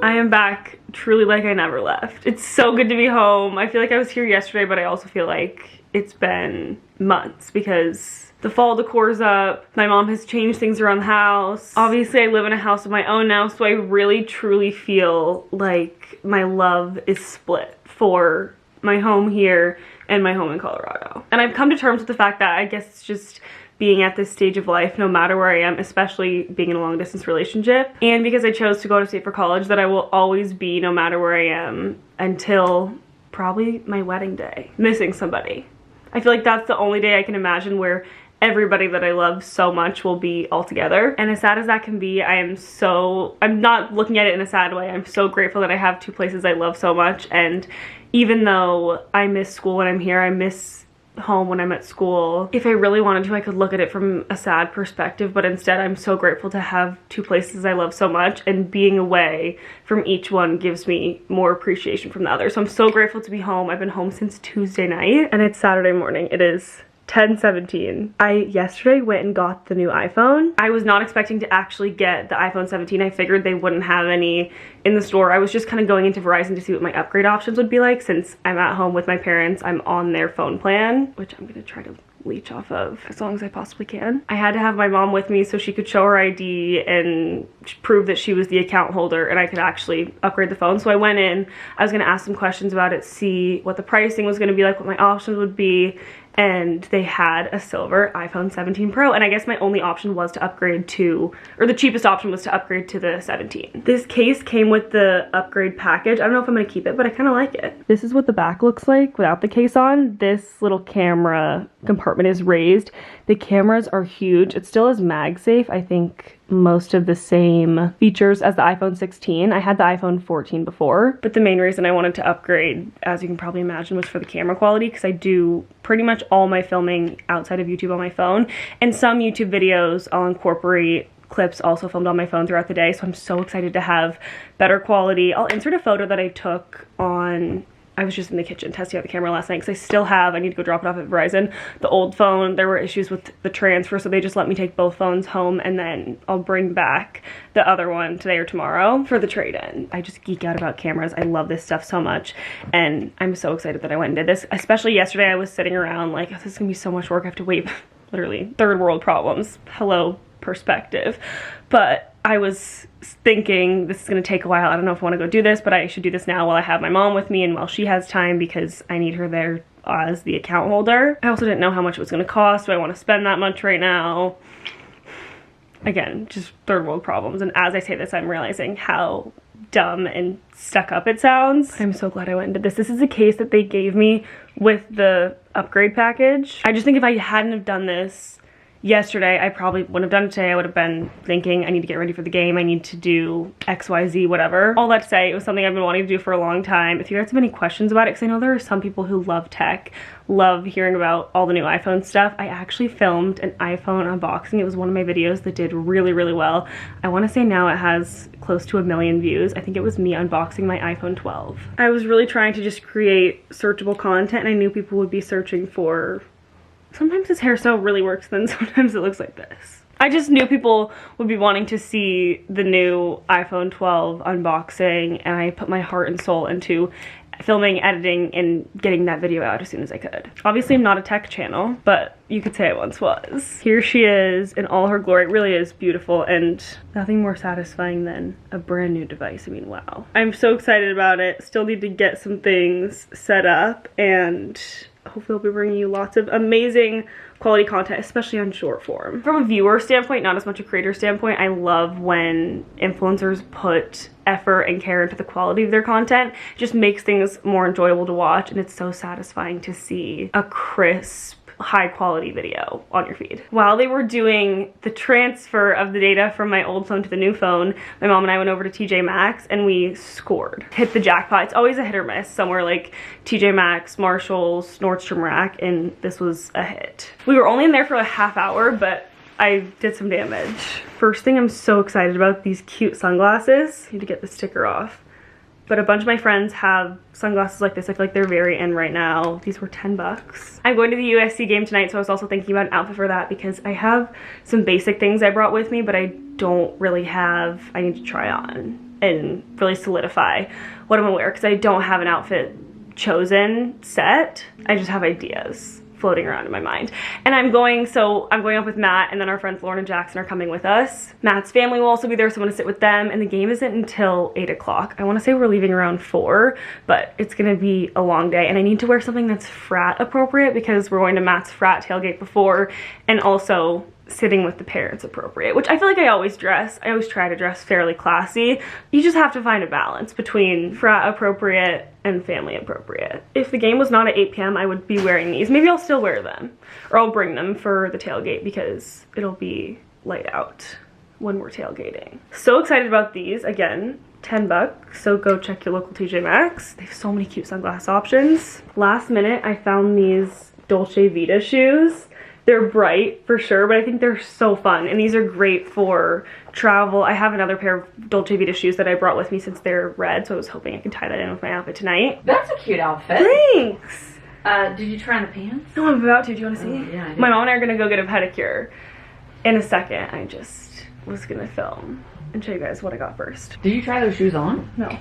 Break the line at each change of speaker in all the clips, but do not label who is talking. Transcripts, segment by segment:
I am back truly like I never left. It's so good to be home. I feel like I was here yesterday, but I also feel like it's been months because the fall decor's up. My mom has changed things around the house. Obviously, I live in a house of my own now, so I really truly feel like my love is split for my home here and my home in Colorado. And I've come to terms with the fact that I guess it's just being at this stage of life, no matter where I am, especially being in a long distance relationship. And because I chose to go to state for college, that I will always be, no matter where I am, until probably my wedding day, missing somebody. I feel like that's the only day I can imagine where everybody that I love so much will be all together. And as sad as that can be, I'm not looking at it in a sad way. I'm so grateful that I have two places I love so much. And even though I miss school when I'm here, I miss home when I'm at school. If I really wanted to, I could look at it from a sad perspective, but instead I'm so grateful to have two places I love so much, and being away from each one gives me more appreciation from the other. So I'm so grateful to be home. I've been home since Tuesday night and it's Saturday morning. It is 10:17. I yesterday went and got the new iPhone. I was not expecting to actually get the iPhone 17. I figured they wouldn't have any in the store. I was just kind of going into Verizon to see what my upgrade options would be like. Since I'm at home with my parents, I'm on their phone plan, which I'm gonna try to leech off of as long as I possibly can. I had to have my mom with me so she could show her ID and prove that she was the account holder and I could actually upgrade the phone. So I went in, I was gonna ask some questions about it, see what the pricing was gonna be like, what my options would be, and they had a silver iPhone 17 Pro, and I guess my only option was to upgrade to, or the cheapest option was to upgrade to the 17. This case came with the upgrade package. I don't know if I'm gonna keep it, but I kind of like it. This is what the back looks like without the case on. This little camera compartment is raised. The cameras are huge. It still is MagSafe. I think most of the same features as the iPhone 16. I had the iPhone 14 before, but the main reason I wanted to upgrade, as you can probably imagine, was for the camera quality, because I do pretty much all my filming outside of YouTube on my phone, and some YouTube videos I'll incorporate clips also filmed on my phone throughout the day, so I'm so excited to have better quality. I'll insert a photo that I took on, I was just in the kitchen testing out the camera last night because I need to go drop it off at Verizon. The old phone, there were issues with the transfer, so they just let me take both phones home, and then I'll bring back the other one today or tomorrow for the trade-in. I just geek out about cameras. I love this stuff so much, and I'm so excited that I went and did this. Especially yesterday, I was sitting around like, oh, this is gonna be so much work. I have to wait, literally, third world problems. Hello, perspective. But I was thinking this is going to take a while. I don't know if I want to go do this, but I should do this now while I have my mom with me and while she has time, because I need her there as the account holder. I also didn't know how much it was going to cost. Do I want to spend that much right now? Again, just third world problems. And as I say this, I'm realizing how dumb and stuck up it sounds. I'm so glad I went and did this. This is a case that they gave me with the upgrade package. I just think if I hadn't have done this yesterday, I probably wouldn't have done it today. I would have been thinking, I need to get ready for the game, I need to do XYZ, whatever. All that to say, it was something I've been wanting to do for a long time. If you guys have any questions about it, because I know there are some people who love tech, love hearing about all the new iPhone stuff. I actually filmed an iPhone unboxing. It was one of my videos that did really, really well. I want to say now it has close to 1 million views. I think it was me unboxing my iPhone 12. I was really trying to just create searchable content, and I knew people would be searching for, sometimes this hairstyle really works, then sometimes it looks like this. I just knew people would be wanting to see the new iPhone 12 unboxing, and I put my heart and soul into filming, editing, and getting that video out as soon as I could. Obviously, I'm not a tech channel, but you could say I once was. Here she is in all her glory. It really is beautiful, and nothing more satisfying than a brand new device. I mean, wow. I'm so excited about it. Still need to get some things set up, and hopefully I'll be bringing you lots of amazing quality content, especially on short form. From a viewer standpoint, not as much a creator standpoint, I love when influencers put effort and care into the quality of their content. It just makes things more enjoyable to watch, and it's so satisfying to see a crisp, high quality video on your feed. While they were doing the transfer of the data from my old phone to the new phone, my mom and I went over to TJ Maxx and we scored. Hit the jackpot. It's always a hit or miss, somewhere like TJ Maxx, Marshalls, Nordstrom Rack, and this was a hit. We were only in there for a half hour, but I did some damage. First thing I'm so excited about, these cute sunglasses. I need to get the sticker off. But a bunch of my friends have sunglasses like this. I feel like they're very in right now. These were 10 bucks. I'm going to the USC game tonight, so I was also thinking about an outfit for that because I have some basic things I brought with me, but I don't really have, I need to try on and really solidify what I'm gonna wear, because I don't have an outfit chosen set. I just have ideas floating around in my mind. And I'm going up with Matt, and then our friends Lauren and Jackson are coming with us. Matt's family will also be there, so I'm gonna sit with them, and the game isn't until 8 o'clock. I wanna say we're leaving around 4, but it's gonna be a long day, and I need to wear something that's frat appropriate because we're going to Matt's frat tailgate before, and also sitting with the parents appropriate, which I feel like I always dress. I always try to dress fairly classy. You just have to find a balance between frat appropriate and family appropriate. If the game was not at 8 p.m., I would be wearing these. Maybe I'll still wear them, or I'll bring them for the tailgate because it'll be light out when we're tailgating. So excited about these. Again, 10 bucks, so go check your local TJ Maxx. They have so many cute sunglass options. Last minute, I found these Dolce Vita shoes. They're bright for sure, but I think they're so fun, and these are great for travel. I have another pair of Dolce Vita shoes that I brought with me since they're red, so I was hoping I could tie that in with my outfit tonight.
That's a cute outfit.
Thanks!
Did you try on the pants?
No, I'm about to. Do you want to see?
Yeah, I do.
My mom and I are gonna go get a pedicure in a second. I just was gonna film and show you guys what I got first.
Did you try those shoes on?
No.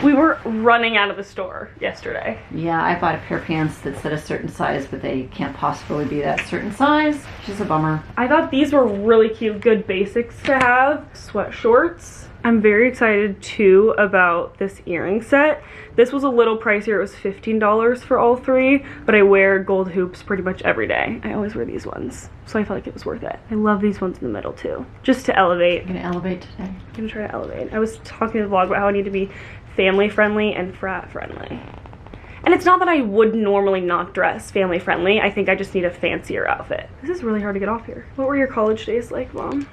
We were running out of the store yesterday.
Yeah, I bought a pair of pants that said a certain size, but they can't possibly be that certain size, which is a bummer.
I thought these were really cute, good basics to have. Sweat shorts. I'm very excited too about this earring set. This was a little pricier. It was $15 for all three, but I wear gold hoops pretty much every day. I always wear these ones, so I felt like it was worth it. I love these ones in the middle too, just to elevate.
You're gonna elevate today?
I'm gonna try to elevate. I was talking in the vlog about how I need to be family friendly and frat friendly. And it's not that I would normally not dress family friendly. I think I just need a fancier outfit. This is really hard to get off here. What were your college days like, Mom?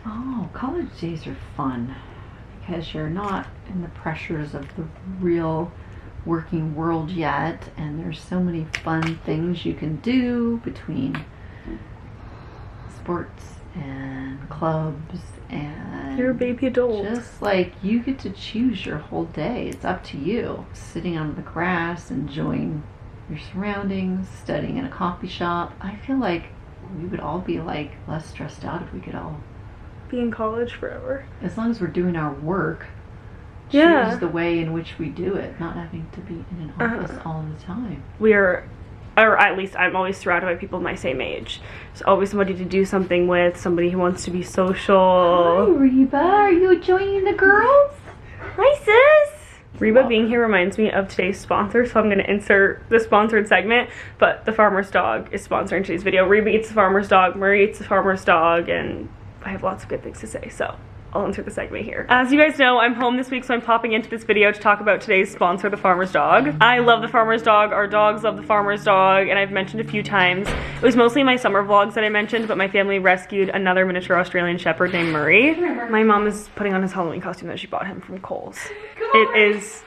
Oh, college days are fun because you're not in the pressures of the real working world yet, and there's so many fun things you can do between sports and clubs, and
You're a baby adult.
just like you get to choose your whole day. It's up to you. Sitting on the grass, enjoying your surroundings, studying in a coffee shop. I feel like we would all be like less stressed out if we could all,
Be in college forever.
as long as we're doing our work,
Yeah.
choose the way in which we do it, not having to be in an office all the time.
We are, or at least I'm always surrounded by people my same age. There's always somebody to do something with, somebody who wants to be social.
Hi, Reba. Are you joining the girls?
Hi, sis! Reba being here reminds me of today's sponsor, so I'm going to insert the sponsored segment, but the farmer's dog is sponsoring today's video. Reba eats the farmer's dog, Murray eats the farmer's dog, and I have lots of good things to say, so I'll insert the segment here. As you guys know, I'm home this week, so I'm popping into this video to talk about today's sponsor, the farmer's dog. I love the farmer's dog, our dogs love the farmer's dog, and I've mentioned a few times. It was mostly my summer vlogs that I mentioned, but my family rescued another miniature Australian Shepherd named Murray. My mom is putting on his Halloween costume that she bought him from Kohl's. It is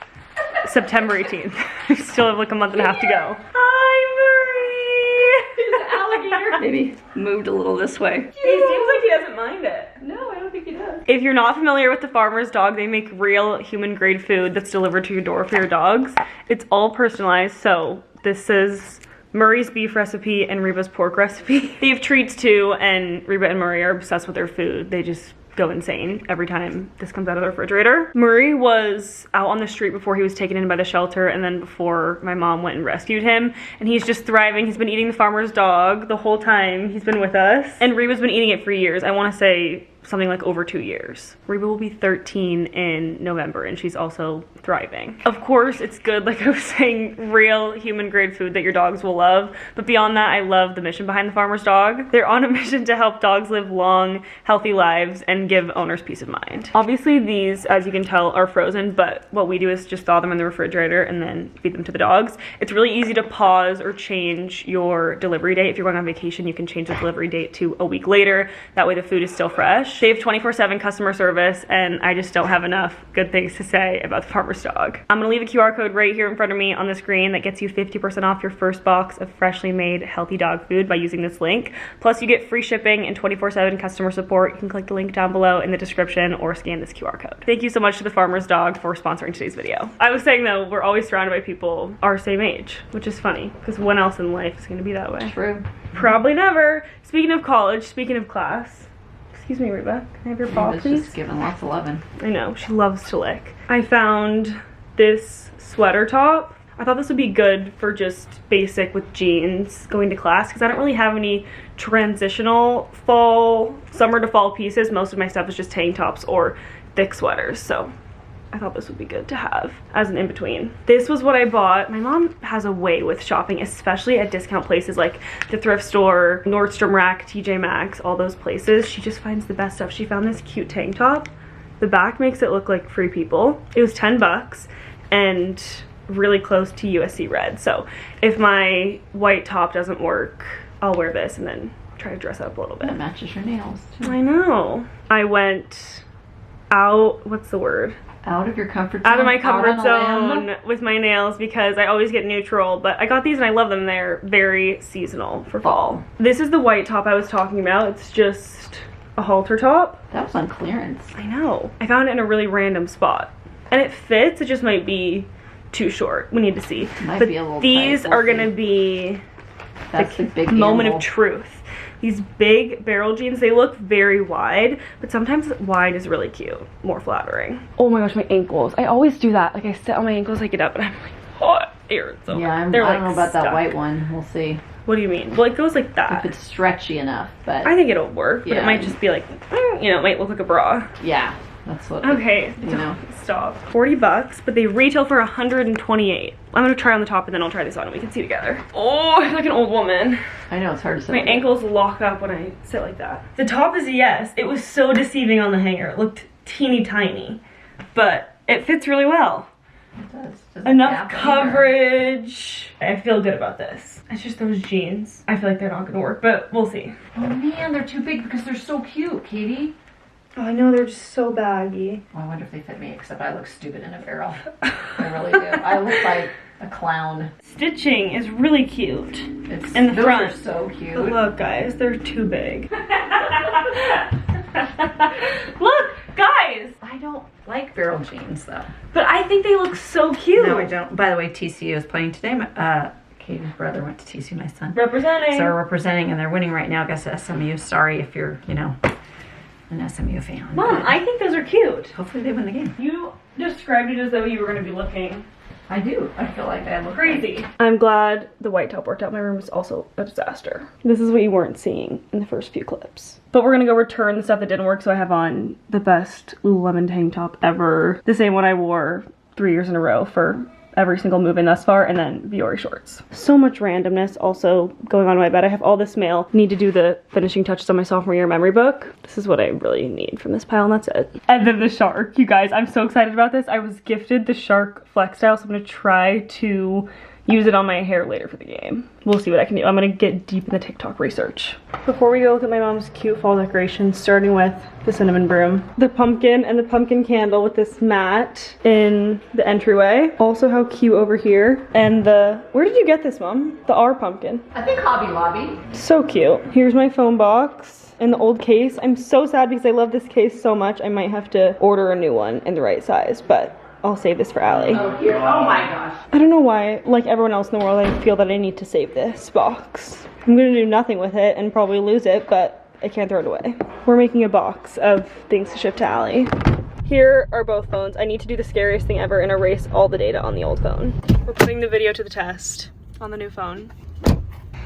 September 18th. I still have like a month and a half to go. Hi, Murray!
Alligator. Maybe moved a little this way.
He seems like he doesn't mind it.
No, I don't think he does.
If you're not familiar with the farmer's dog, they make real human grade food that's delivered to your door for your dogs. It's all personalized, so this is Murray's beef recipe and Reba's pork recipe. They have treats too, and Reba and Murray are obsessed with their food. They just go insane every time this comes out of the refrigerator. Murray was out on the street before he was taken in by the shelter, and then before my mom went and rescued him, and he's just thriving. He's been eating the farmer's dog the whole time he's been with us, and Reba's been eating it for years. I want to say something like over 2 years. Reba will be 13 in November, and she's also thriving. Of course, it's good, like I was saying, real human grade food that your dogs will love. But beyond that, I love the mission behind the farmer's dog. They're on a mission to help dogs live long, healthy lives and give owners peace of mind. Obviously, these, as you can tell, are frozen, but what we do is just thaw them in the refrigerator and then feed them to the dogs. It's really easy to pause or change your delivery date. If you're going on vacation, you can change the delivery date to a week later. That way the food is still fresh. They have 24/7 customer service, and I just don't have enough good things to say about the farmer's dog. I'm gonna leave a QR code right here in front of me on the screen that gets you 50% off your first box of freshly made healthy dog food by using this link. Plus you get free shipping and 24/7 customer support. You can click the link down below in the description or scan this QR code. Thank you so much to the farmer's dog for sponsoring today's video. I was saying though, we're always surrounded by people our same age, which is funny because when else in life is gonna be that way?
True.
Probably never. Speaking of college, speaking of class, Excuse me, Reba. Can I have your paw,
It's
please?
just giving lots of loving.
I know, she loves to lick. I found this sweater top. I thought this would be good for just basic with jeans going to class because I don't really have any transitional summer to fall pieces. Most of my stuff is just tank tops or thick sweaters, so I thought this would be good to have as an in-between. This was what I bought. My mom has a way with shopping, especially at discount places like the thrift store, Nordstrom Rack, TJ Maxx, all those places. She just finds the best stuff. She found this cute tank top. The back makes it look like Free People. It was 10 bucks and really close to USC red. So if my white top doesn't work, I'll wear this and then try to dress up a little bit.
That matches your nails too.
I know. I went out, what's the word?
Out of your comfort zone.
Out of my comfort
on a
zone
limb.
with my nails because I always get neutral, but I got these and I love them. They're very seasonal for fall. This is the white top I was talking about. It's just a halter top.
That was on clearance.
I know. I found it in a really random spot. And it fits, it just might be too short. We need to see.
Might
but
be a little
these
tight. We'll
are gonna
see.
be
That's the big
moment
gamble.
of truth. These big barrel jeans, they look very wide, but sometimes wide is really cute, more flattering. Oh my gosh, my ankles. I always do that. Like I sit on my ankles, I get up and I'm like, oh, it hurts so
Yeah,
much.
I don't know about that white one. We'll see
What do you mean? Well, it goes like
if
that.
it's stretchy enough. But
I think it'll work, but
Yeah.
it might just be like, you know, it might look like a bra.
yeah, that's what.
Okay,
You know.
stop. 40 bucks, but they retail for 128. I'm gonna try on the top and then I'll try this on and we can see together. Oh, I feel like an old woman.
I know it's hard to say.
My ankles lock up when I sit like that. The top is a yes. It was so deceiving on the hanger. It looked teeny tiny, but it fits really well.
It does. Doesn't
Enough
gap anywhere.
coverage. I feel good about this. It's just those jeans. I feel like they're not gonna work, but we'll see.
Oh man, they're too big because they're so cute, Katie.
Oh, I know, they're just so baggy.
Oh, I wonder if they fit me, except I look stupid in a barrel. I really do. I look like a clown.
Stitching is really cute.
It's
In the
those
front.
are so cute.
But look, guys, they're too big. Look, guys!
I don't like barrel jeans though.
But I think they look so cute.
No, I don't. By the way, TCU is playing today. Katie's brother went to TCU, my son.
Representing.
So we're representing, and they're winning right now against SMU. Sorry if you're, you know, an SMU fan.
Mom,
but
I think those are cute.
hopefully they win the game.
You described it as though you were going to be looking
I do. I feel like I look
crazy. I'm glad the white top worked out. My room is also a disaster. This is what you weren't seeing in the first few clips. But we're gonna go return the stuff that didn't work, so I have on the best Lululemon tank top ever. The same one I wore 3 years in a row for every single move in thus far, and then Viore shorts. So much randomness also going on in my bed. I have all this mail. Need to do the finishing touches on my sophomore year memory book. This is what I really need from this pile, and that's it. And then the shark. You guys, I'm so excited about this. I was gifted the shark flex style, so I'm gonna try to use it on my hair later for the game. We'll see what I can do. I'm gonna get deep in the TikTok research. Before we go look at my mom's cute fall decorations, starting with the cinnamon broom, the pumpkin and the pumpkin candle with this mat in the entryway. Also how cute over here. And where did you get this, Mom? The R pumpkin.
I think Hobby Lobby.
So cute. Here's my phone box and the old case. I'm so sad because I love this case so much. I might have to order a new one in the right size, but I'll save this for Allie.
Oh, here. Oh my gosh.
I don't know why, like everyone else in the world, I feel that I need to save this box. I'm gonna do nothing with it and probably lose it, but I can't throw it away. We're making a box of things to ship to Allie. Here are both phones. I need to do the scariest thing ever and erase all the data on the old phone. We're putting the video to the test on the new phone.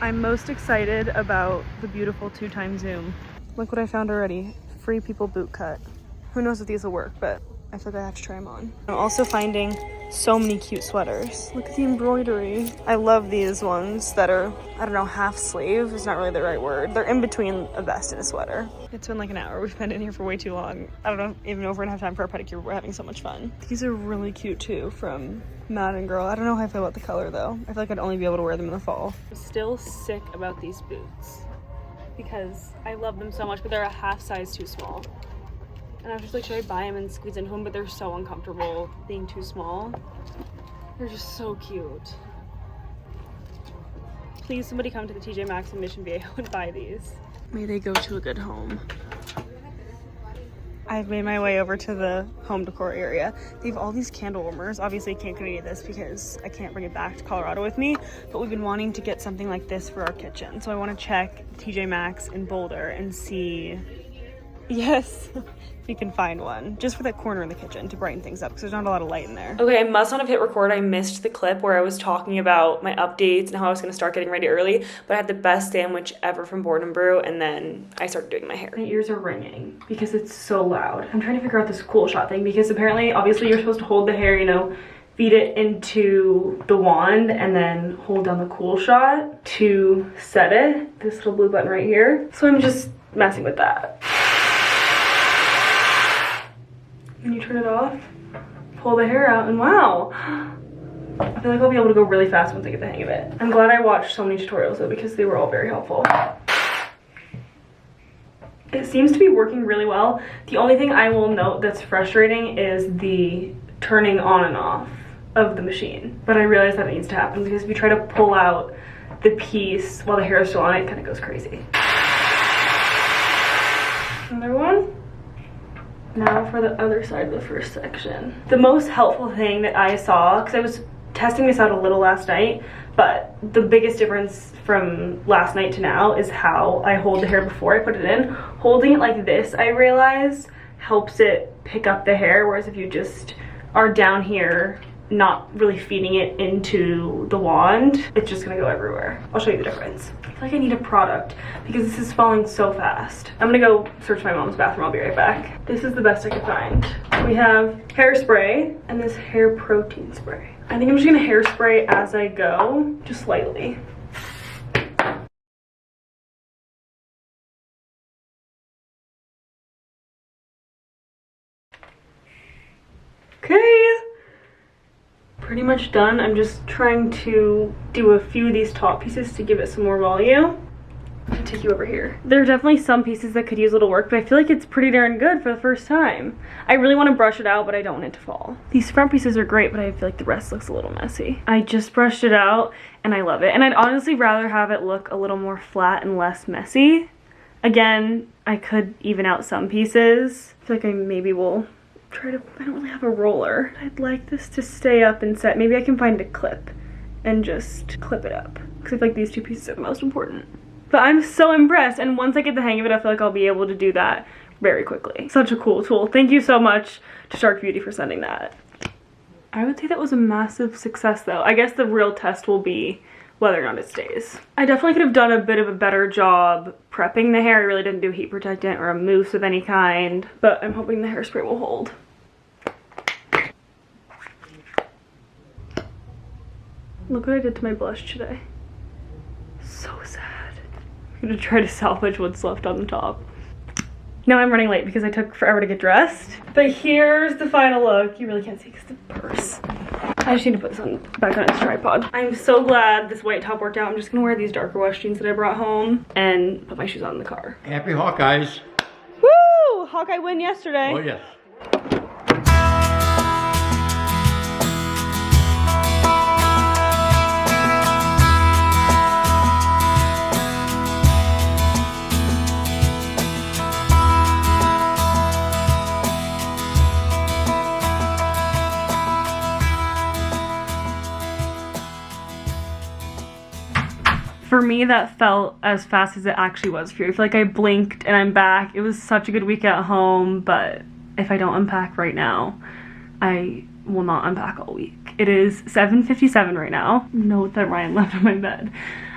I'm most excited about the beautiful 2x zoom. Look what I found already. Free People boot cut. Who knows if these will work, but I feel like I have to try them on. I'm also finding so many cute sweaters. Look at the embroidery. I love these ones that are, I don't know, half sleeve is not really the right word. They're in between a vest and a sweater. It's been like an hour. We've been in here for way too long. I don't even know if we're gonna have time for our pedicure. We're having so much fun. These are really cute too from Madden Girl. I don't know how I feel about the color though. I feel like I'd only be able to wear them in the fall. I'm still sick about these boots because I love them so much, but they're a half size too small. And I was just like, should I buy them and squeeze into them? But they're so uncomfortable being too small. They're just so cute. Please, somebody come to the TJ Maxx in Mission Viejo and buy these. May they go to a good home. I've made my way over to the home decor area. They have all these candle warmers. Obviously, I can't get any of this because I can't bring it back to Colorado with me. But we've been wanting to get something like this for our kitchen. So I want to check TJ Maxx in Boulder and see Yes. If you can find one, just for that corner in the kitchen to brighten things up because there's not a lot of light in there. Okay, I must not have hit record. I missed the clip where I was talking about my updates and how I was gonna start getting ready early, but I had the best sandwich ever from Board and Brew, and then I started doing my hair. My ears are ringing because it's so loud. I'm trying to figure out this cool shot thing because apparently, obviously you're supposed to hold the hair, you know, feed it into the wand and then hold down the cool shot to set it. This little blue button right here. So I'm just messing with that. And you turn it off, pull the hair out, and wow. I feel like I'll be able to go really fast once I get the hang of it. I'm glad I watched so many tutorials though because they were all very helpful. It seems to be working really well. The only thing I will note that's frustrating is the turning on and off of the machine. But I realize that it needs to happen because if you try to pull out the piece while the hair is still on it, it kind of goes crazy. Another one. Now for the other side of the first section. The most helpful thing that I saw, because I was testing this out a little last night, but the biggest difference from last night to now is how I hold the hair before I put it in. Holding it like this, I realized, helps it pick up the hair, whereas if you just are down here not really feeding it into the wand, it's just gonna go everywhere. I'll show you the difference. I feel like I need a product because this is falling so fast. I'm gonna go search my mom's bathroom. I'll be right back. This is the best I could find. We have hairspray and this hair protein spray. I think I'm just gonna hairspray as I go, just slightly. Okay. Pretty much done. I'm just trying to do a few of these top pieces to give it some more volume. I'm gonna take you over here. There are definitely some pieces that could use a little work, but I feel like it's pretty darn good for the first time. I really want to brush it out, but I don't want it to fall. These front pieces are great, but I feel like the rest looks a little messy. I just brushed it out and I love it. And I'd honestly rather have it look a little more flat and less messy. Again, I could even out some pieces. I feel like I maybe will try to, I don't really have a roller. I'd like this to stay up and set. Maybe I can find a clip and just clip it up because I feel like these two pieces are the most important. But I'm so impressed, and once I get the hang of it, I feel like I'll be able to do that very quickly. Such a cool tool. Thank you so much to Shark Beauty for sending that. I would say that was a massive success though. I guess the real test will be whether or not it stays. I definitely could have done a bit of a better job prepping the hair. I really didn't do a heat protectant or a mousse of any kind, but I'm hoping the hairspray will hold. Look what I did to my blush today. So sad. I'm gonna try to salvage what's left on the top. Now I'm running late because I took forever to get dressed. But here's the final look. You really can't see because the purse. I just need to put this back on its tripod. I'm so glad this white top worked out. I'm just gonna wear these darker wash jeans that I brought home and put my shoes on in the car.
Happy Hawkeyes.
Woo! Hawkeye win yesterday.
Oh yes.
For me, that felt as fast as it actually was for you. I feel like I blinked and I'm back. It was such a good week at home, but if I don't unpack right now, I will not unpack all week. It is 7:57 right now. Note that Ryan left on my bed.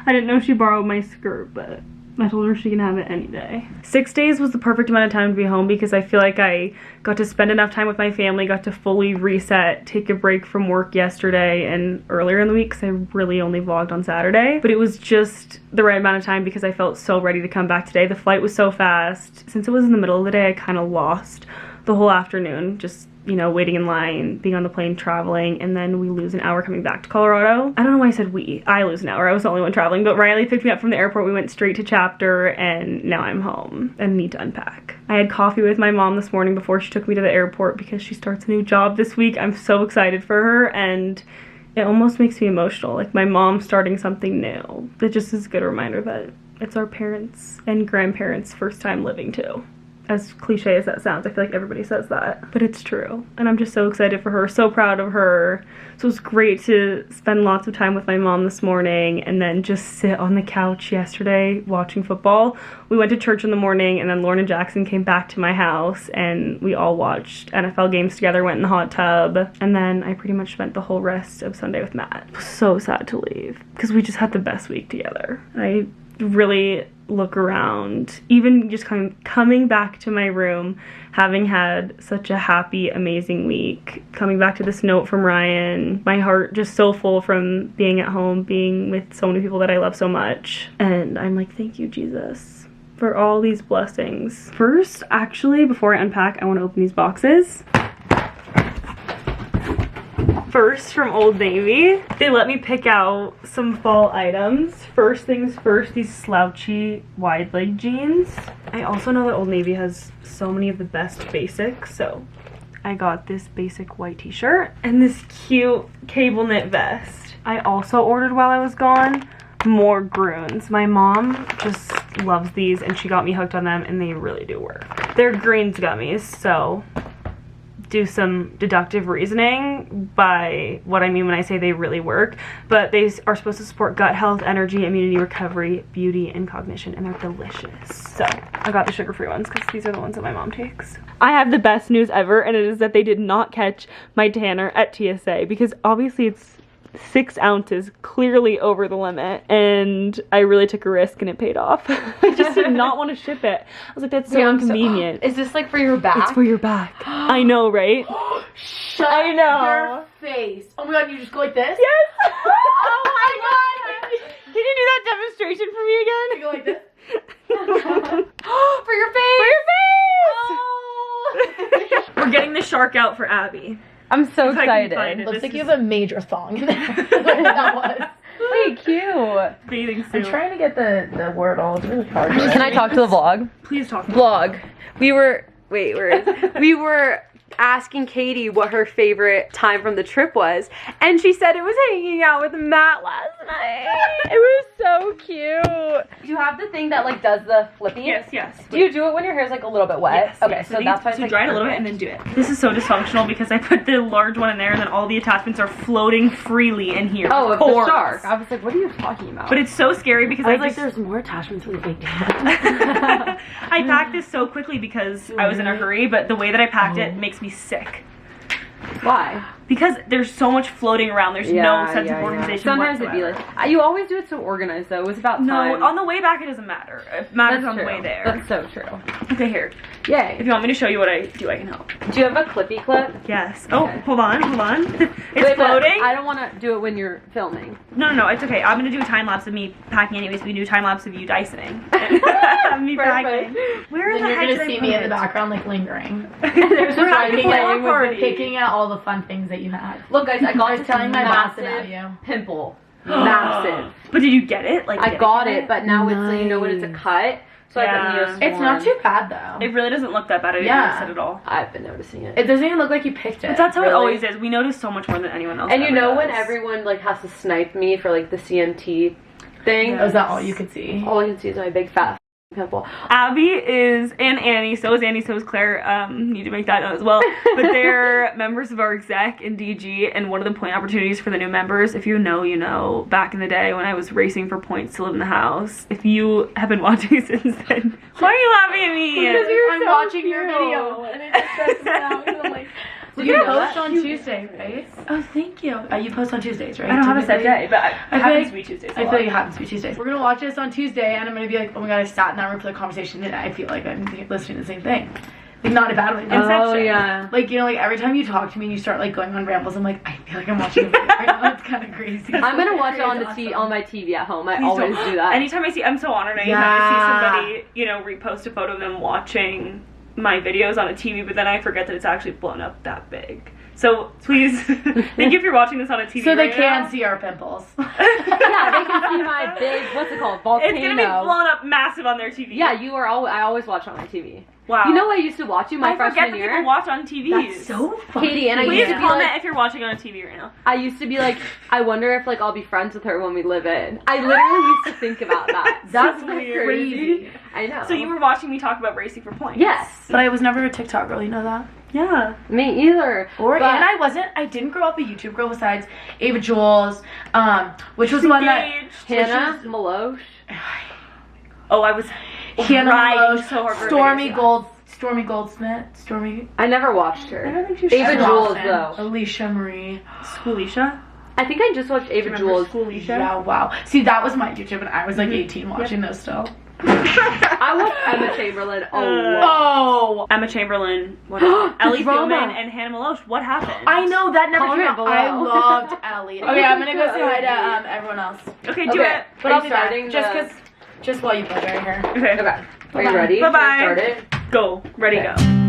I didn't know she borrowed my skirt, but I told her she can have it any day. 6 days was the perfect amount of time to be home because I feel like I got to spend enough time with my family, got to fully reset, take a break from work yesterday and earlier in the week because I really only vlogged on Saturday. But it was just the right amount of time because I felt so ready to come back today. The flight was so fast. Since it was in the middle of the day, I kind of lost the whole afternoon, just, you know, waiting in line, being on the plane, traveling, and then we lose an hour coming back to Colorado. I don't know why I said we. I lose an hour. I was the only one traveling, but Riley picked me up from the airport. We went straight to Chapter, and now I'm home and need to unpack. I had coffee with my mom this morning before she took me to the airport because she starts a new job this week. I'm so excited for her, and it almost makes me emotional. Like my mom starting something new. It just is a good reminder that it's our parents' and grandparents' first time living too, as cliche as that sounds. I feel like everybody says that, but it's true. And I'm just so excited for her, so proud of her. So it was great to spend lots of time with my mom this morning and then just sit on the couch yesterday watching football. We went to church in the morning, and then Lauren and Jackson came back to my house and we all watched NFL games together, went in the hot tub, and then I pretty much spent the whole rest of Sunday with Matt. It was so sad to leave because we just had the best week together. I really look around, even just coming back to my room, having had such a happy, amazing week, coming back to this note from Ryan, my heart just so full from being at home, being with so many people that I love so much. And I'm like, thank you, Jesus, for all these blessings. First, actually, before I unpack, I want to open these boxes. First, from Old Navy, they let me pick out some fall items. First things first, these slouchy wide leg jeans. I also know that Old Navy has so many of the best basics, so I got this basic white t-shirt and this cute cable knit vest. I also ordered while I was gone more Groons. My mom just loves these and she got me hooked on them, and they really do work. They're greens gummies, so do some deductive reasoning by what I mean when I say they really work, but they are supposed to support gut health, energy, immunity, recovery, beauty, and cognition, and they're delicious. So I got the sugar-free ones because these are the ones that my mom takes. I have the best news ever, and it is that they did not catch my tanner at TSA, because obviously it's 6 ounces, clearly over the limit, and I really took a risk and it paid off. I just did not want to ship it. I was like, that's so inconvenient.
Is this like for your back?
It's for your back. I know, right?
Shut
I know.
your face. Oh my god, you just go like this?
Yes!
Oh my god!
Can you do that demonstration for me again?
You go like this? For your face!
For your face!
Oh.
We're getting the shark out for Abby.
I'm so
If I can find
excited.
it.
Looks
This
like you
is
have a major thong in there. That was.
Wait, cute.
bathing
I'm
suit.
trying to get the word all. It's really hard.
Can I talk to the vlog?
Please talk.
Vlog. We were asking Katie what her favorite time from the trip was, and she said it was hanging out with Matt last night. It was so cute. Do you have the thing that like does the flippy?
Yes, yes.
Do you do it when your hair's like a little bit wet?
Yes,
Okay,
yes.
so that's why it's
so
like
dry it a little bit and then do it. This is so dysfunctional because I put the large one in there and then all the attachments are floating freely in here.
Oh,
of
the
course.
shark. I was like, what are you talking about?
But it's so scary because
I
I
was like,
just,
there's more attachments really big.
I packed this so quickly because I was in a hurry, but the way that I packed it makes me sick.
Why?
Because there's so much floating around. There's no sense of organization
Sometimes
whatsoever.
it'd be like, you always do it so organized though. It was about time.
No, on the way back it doesn't matter. It matters
That's
on
true.
the way there.
That's so true.
Okay, here.
Yay.
If you want me to show you what I do, I can help.
Do you have a clippy clip?
Yes. Oh,
Okay.
hold on. It's
Wait, but
floating.
I don't want to do it when you're filming.
No, it's okay. I'm gonna do a time lapse of me packing anyways. We can do a time lapse of you Dysoning. Me packing. Where
Then
the
you're
heck
gonna
did I
see
put
me in the
it?
background like lingering.
There's
We're
a
having
playing
a
with
party.
the-
Picking out all the fun things that you had.
Look, guys, I got
I was
this
telling my boss
massive
about you.
pimple. Massive.
But did you get it? Like
I
did
got
get
it, but now it's like, you know what? It's a cut. So
Yeah.
I got
It's not too bad though.
It really doesn't look that bad. I didn't
Yeah.
notice it at all.
I've been noticing it.
It doesn't even look like you picked it.
But that's how it
Really?
always is. We notice so much more than anyone else.
And you
ever
know when
does.
everyone like has to snipe me for like the CMT thing?
Yeah.
Oh, is that all you could see?
All I can see is my big fat pimple.
Abby is, and Annie, so is Claire, need to make that note as well, but they're members of our exec in DG, and one of the point opportunities for the new members, if you know, back in the day when I was racing for points to live in the house, if you have been watching since then, why are you laughing at me?
Because I'm
so
watching your
cute.
video and it just stresses me out because I'm like,
Did
you
you know
post
that?
on Tuesday, right? Oh, thank you. You post on Tuesdays, right?
I don't have a set
Typically?
day, but it
I feel
happens
like-
to be Tuesdays.
I feel like it happens to be Tuesdays. We're gonna watch this on Tuesday, and I'm gonna be like, oh my god, I sat in that room for the conversation, and I feel like I'm listening to the same thing. Like, not a bad way.
Inception.
Oh yeah.
Like, you know, like every time you talk to me and you start like going on rambles, I'm like, I feel like I'm watching a video right now. It's kind of crazy.
I'm gonna watch it on the
It's
on my TV at home. I
Please
always
don't.
do that.
Anytime I'm so honored anytime I see somebody, repost a photo of them watching my videos on a TV, but then I forget that it's actually blown up that big. So please, thank you if you're watching this on a TV.
So they
right
can
now.
see our pimples.
Yeah, they can see my big, what's it called, volcano.
It's gonna be blown up massive on their TV.
Yeah, I always watch it on my TV.
Wow.
You know, I used to watch you my
I forget
freshman
that
year.
people watch on TVs.
That's so funny.
Katie, and I
Please
used to be
comment
like,
if you're watching on a TV right now.
I used to be like, I wonder if like I'll be friends with her when we live in. I literally used to think about that.
That's
weird.
crazy.
I know.
So you were watching me talk about racing for points?
Yes.
But I was never a TikTok girl, you know that?
Yeah.
Me either.
And
But
I didn't grow up a YouTube girl besides Ava Jules, which was the one that
Engaged.
Hannah Maloche.
Oh, I was
Hannah
riding
Maloche,
so hard for
Stormy Goldsmith,
I never watched
I
her.
don't think she was
Ava
Emma
Jules
Watson,
though.
Alicia Marie.
Schoolisha.
I think I just watched Ava Jules.
Schoolisha?
Yeah, wow. See, that was my YouTube, and I was like 18 watching those still.
I watched Emma Chamberlain a lot.
Oh,
Emma Chamberlain. What else? Ellie
drama.
Fieldman and Hannah Maloche. What happened?
I know that never
Comment
came out.
below.
I loved Ellie. Okay, I'm gonna go say hi to everyone else.
Okay, do it.
But
Are
I'll
you
be back.
starting
Just while you plug right here.
Okay.
Okay. Are you ready?
Bye-bye.
Should I start it?
Go. Ready,
Okay.
go.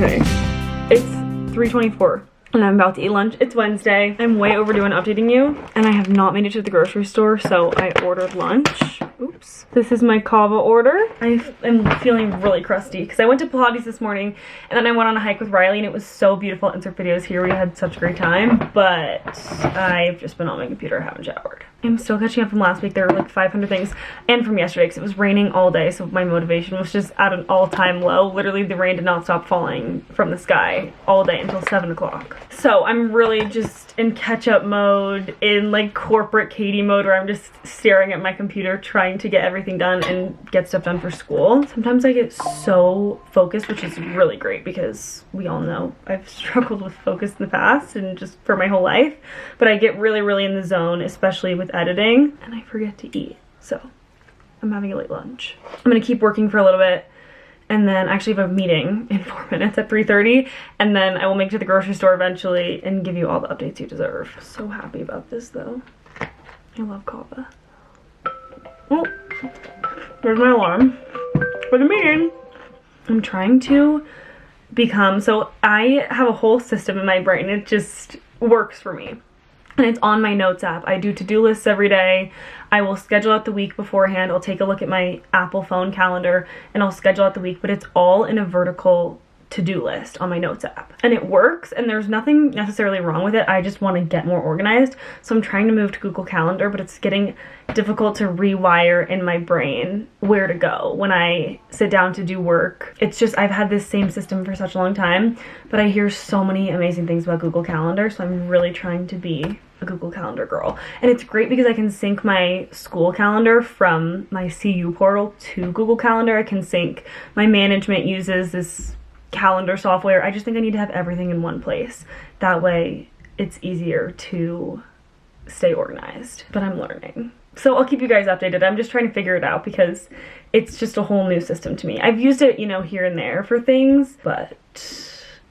Okay, it's 3:24 and I'm about to eat lunch. It's Wednesday. I'm way overdue on updating you and I have not made it to the grocery store, so I ordered lunch. Oops. This is my Canva order. I am feeling really crusty because I went to Pilates this morning and then I went on a hike with Riley and it was so beautiful. Insert videos here. We had such a great time, but I've just been on my computer. I haven't showered. I'm still catching up from last week. There were like 500 things, and from yesterday because it was raining all day, so my motivation was just at an all-time low. Literally, the rain did not stop falling from the sky all day until 7 o'clock. So I'm really just in catch-up mode, in like corporate Katie mode, where I'm just staring at my computer trying to get everything done and get stuff done for school. Sometimes I get so focused, which is really great because we all know I've struggled with focus in the past and just for my whole life, but I get really in the zone, especially with editing, and I forget to eat. So I'm having a late lunch. I'm gonna keep working for a little bit and then actually have a meeting in 4 minutes at 3:30, and then I will make it to the grocery store eventually and give you all the updates you deserve. So happy about this though. I love Canva. Oh, there's my alarm for the meeting. I'm trying to become, so I have a whole system in my brain. It just works for me. And it's on my notes app. I do to-do lists every day. I will schedule out the week beforehand. I'll take a look at my Apple phone calendar and I'll schedule out the week, but it's all in a vertical to-do list on my notes app. And it works and there's nothing necessarily wrong with it. I just want to get more organized. So I'm trying to move to Google Calendar, but it's getting difficult to rewire in my brain where to go when I sit down to do work. It's just, I've had this same system for such a long time, but I hear so many amazing things about Google Calendar, so I'm really trying to be a Google Calendar girl. And it's great because I can sync my school calendar from my CU portal to Google Calendar. I can sync, my management uses this calendar software. I just think I need to have everything in one place. That way it's easier to stay organized, but I'm learning. So I'll keep you guys updated. I'm just trying to figure it out because it's just a whole new system to me. I've used it, you know, here and there for things, but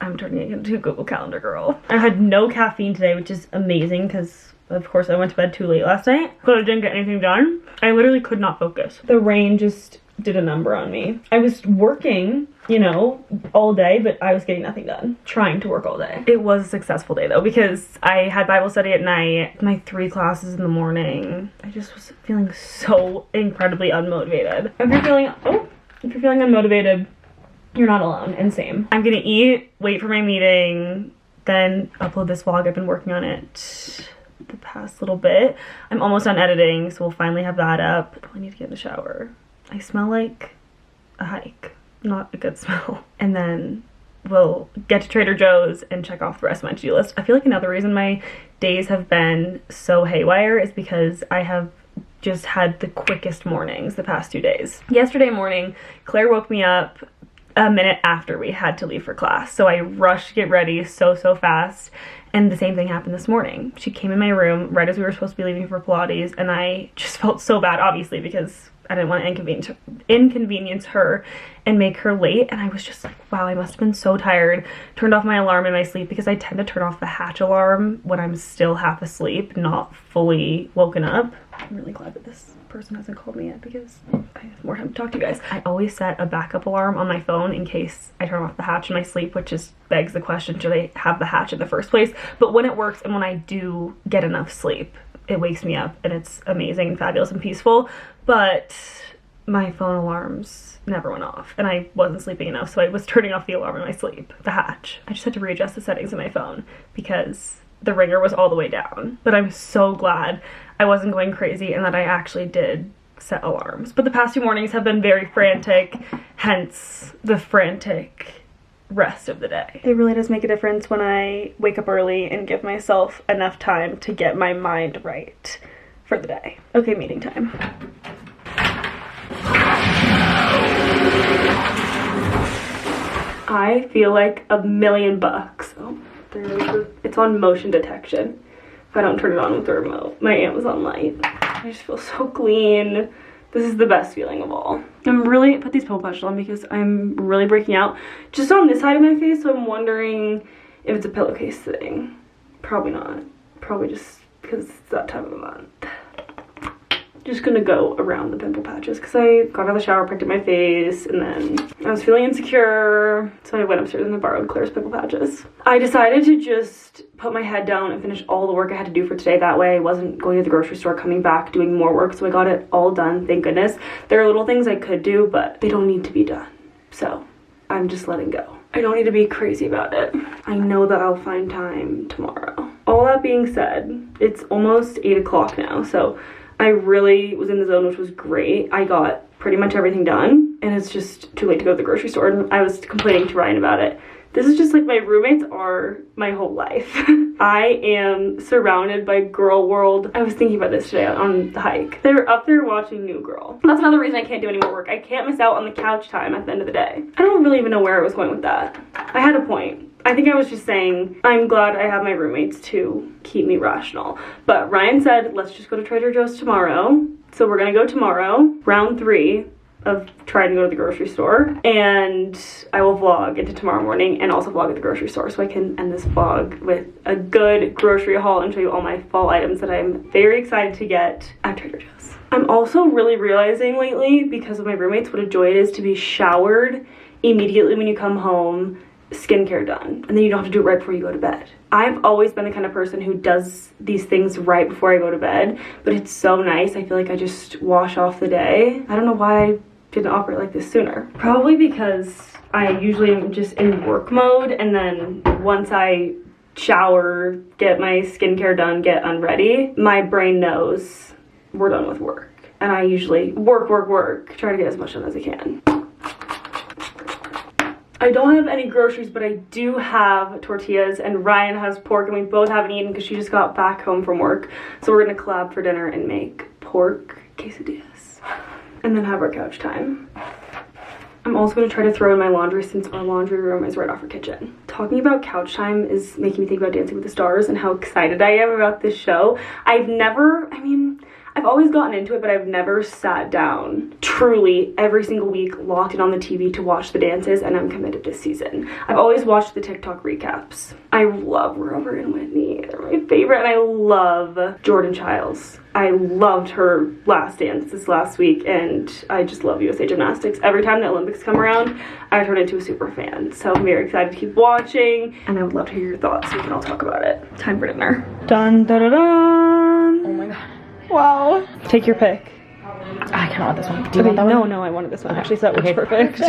I'm turning it into a Google Calendar girl. I had no caffeine today, which is amazing because of course I went to bed too late last night, but I didn't get anything done. I literally could not focus. The rain just did a number on me. I was working, you know, all day, but I was getting nothing done. Trying to work all day. It was a successful day though, because I had Bible study at night, my 3 classes in the morning. I just was feeling so incredibly unmotivated. If you're feeling unmotivated, you're not alone, and same. I'm gonna eat, wait for my meeting, then upload this vlog. I've been working on it the past little bit. I'm almost done editing, so we'll finally have that up. I need to get in the shower. I smell like a hike. Not a good smell. And then will get to Trader Joe's and check off the rest of my to-do list. I feel like another reason my days have been so haywire is because I have just had the quickest mornings the past 2 days. Yesterday morning, Claire woke me up a minute after we had to leave for class, so I rushed to get ready so fast, and the same thing happened this morning. She came in my room right as we were supposed to be leaving for Pilates, and I just felt so bad, obviously, because I didn't want to inconvenience her and make her late, and I was just like, wow, I must have been so tired. Turned off my alarm in my sleep because I tend to turn off the hatch alarm when I'm still half asleep, not fully woken up. I'm really glad that this person hasn't called me yet because I have more time to talk to you guys. I always set a backup alarm on my phone in case I turn off the hatch in my sleep, which just begs the question, should I have the hatch in the first place? But when it works and when I do get enough sleep, it wakes me up and it's amazing and fabulous and peaceful. But my phone alarms never went off and I wasn't sleeping enough, so I was turning off the alarm in my sleep, the hatch. I just had to readjust the settings in my phone because the ringer was all the way down. But I'm so glad I wasn't going crazy and that I actually did set alarms. But the past 2 mornings have been very frantic, hence the frantic rest of the day. It really does make a difference when I wake up early and give myself enough time to get my mind right for the day. Okay, meeting time. I feel like $1,000,000. Oh, it's on motion detection. If I don't turn it on with the remote, my Amazon light. I just feel so clean. This is the best feeling of all. I'm really, put these pimple patches on because I'm really breaking out just on this side of my face, so I'm wondering if it's a pillowcase thing. Probably not. Probably just because it's that time of the month. Just gonna go around the pimple patches because I got out of the shower, picked up my face, and then I was feeling insecure, so I went upstairs and I borrowed Claire's pimple patches. I decided to just put my head down and finish all the work I had to do for today. That way I wasn't going to the grocery store, coming back, doing more work, so I got it all done, thank goodness. There are little things I could do, but they don't need to be done, so I'm just letting go. I don't need to be crazy about it. I know that I'll find time tomorrow. All that being said, it's almost 8 o'clock now, so I really was in the zone, which was great. I got pretty much everything done, and it's just too late to go to the grocery store, and I was complaining to Ryan about it. This is just like my roommates are my whole life. I am surrounded by girl world. I was thinking about this today on the hike. They're up there watching New Girl. That's another reason I can't do any more work. I can't miss out on the couch time at the end of the day. I don't really even know where I was going with that. I had a point. I think I was just saying, I'm glad I have my roommates to keep me rational. But Ryan said, let's just go to Trader Joe's tomorrow. So we're gonna go tomorrow, round 3 of trying to go to the grocery store. And I will vlog into tomorrow morning and also vlog at the grocery store, so I can end this vlog with a good grocery haul and show you all my fall items that I'm very excited to get at Trader Joe's. I'm also really realizing lately, because of my roommates, what a joy it is to be showered immediately when you come home, skincare done, and then you don't have to do it right before you go to bed. I've always been the kind of person who does these things right before I go to bed, but it's so nice. I feel like I just wash off the day. I don't know why I didn't operate like this sooner. Probably because I usually am just in work mode, and then once I shower, get my skincare done, get unready, my brain knows we're done with work. And I usually work, try to get as much done as I can. I don't have any groceries, but I do have tortillas, and Ryan has pork, and we both haven't eaten because she just got back home from work. So we're gonna collab for dinner and make pork quesadillas and then have our couch time. I'm also gonna try to throw in my laundry since our laundry room is right off our kitchen. Talking about couch time is making me think about Dancing with the Stars and how excited I am about this show. I've always gotten into it, but I've never sat down truly every single week, locked in on the TV to watch the dances, and I'm committed this season. I've always watched the TikTok recaps. I love Rover and Whitney. They're my favorite, and I love Jordan Childs. I loved her last dance this last week, and I just love USA Gymnastics. Every time the Olympics come around, I turn into a super fan. So I'm very excited to keep watching, and I would love to hear your thoughts so we can all talk about it. Time for dinner. Dun da da dun.
Oh my god.
Wow. Take your pick.
I kind of want this one. Do you want that one?
No, I wanted this one. Actually, so that was perfect. The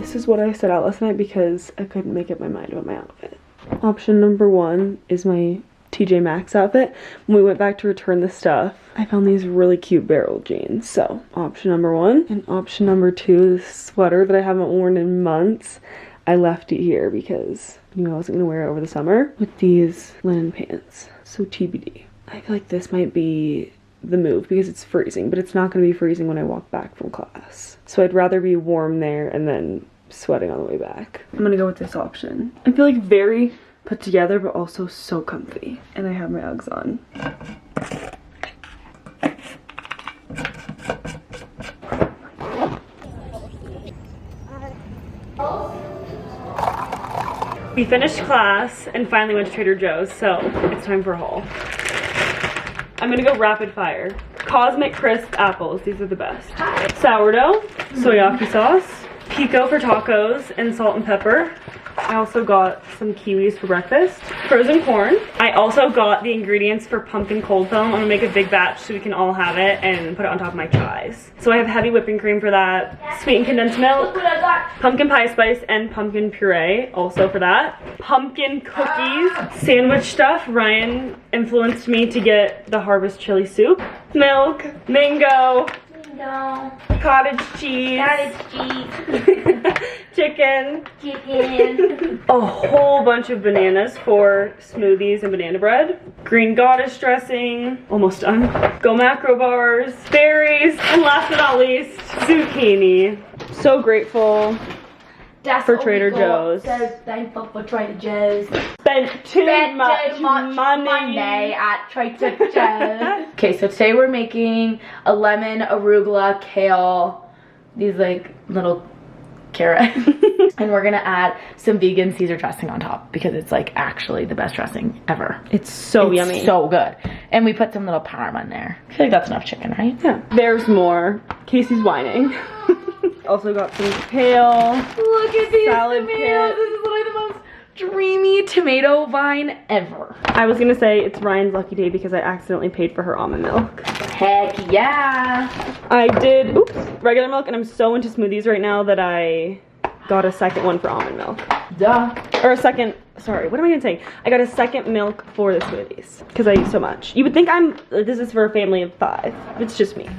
This is what I set out last night because I couldn't make up my mind about my outfit. Option number 1 is my TJ Maxx outfit. When we went back to return the stuff, I found these really cute barrel jeans. So option number 1, and option number 2, this sweater that I haven't worn in months. I left it here because I knew I wasn't gonna wear it over the summer with these linen pants. So TBD. I feel like this might be the move because it's freezing, but it's not gonna be freezing when I walk back from class. So I'd rather be warm there and then sweating on the way back. I'm gonna go with this option. I feel like very put together, but also so comfy. And I have my Uggs on. We finished class and finally went to Trader Joe's, so it's time for a haul. I'm gonna go rapid fire. Cosmic Crisp apples, these are the best. Sourdough, soyaki sauce, pico for tacos, and salt and pepper. I also got some kiwis for breakfast. Frozen corn. I also got the ingredients for pumpkin cold foam. I'm gonna make a big batch so we can all have it and put it on top of my chais. So I have heavy whipping cream for that, sweetened condensed milk, pumpkin pie spice, and pumpkin puree also for that. Pumpkin cookies, sandwich stuff. Ryan influenced me to get the harvest chili soup. Milk, mango, cottage cheese, chicken, a whole bunch of bananas for smoothies and banana bread, green goddess dressing, almost done, go macro bars, berries, and last but not least, zucchini. So grateful for Trader Joe's.
So thankful for Trader Joe's.
Spent too much money
at Trader Joe's. Okay, so today we're making a lemon, arugula, kale, these like little carrots. And we're gonna add some vegan Caesar dressing on top because it's like actually the best dressing ever.
It's so yummy.
So good. And we put some little parm in there. I feel like that's enough chicken, right?
Yeah. There's more. Casey's whining. Also got some kale.
Look at these
salad
tomatoes.
kit.
This is like the most dreamy tomato vine ever.
I was gonna say it's Ryan's lucky day because I accidentally paid for her almond milk.
Heck yeah.
I did, regular milk, and I'm so into smoothies right now that I got a second one for almond milk.
Duh.
Or a second, sorry, what am I even saying? I got a second milk for the smoothies because I eat so much. You would think this is for a family of 5. It's just me.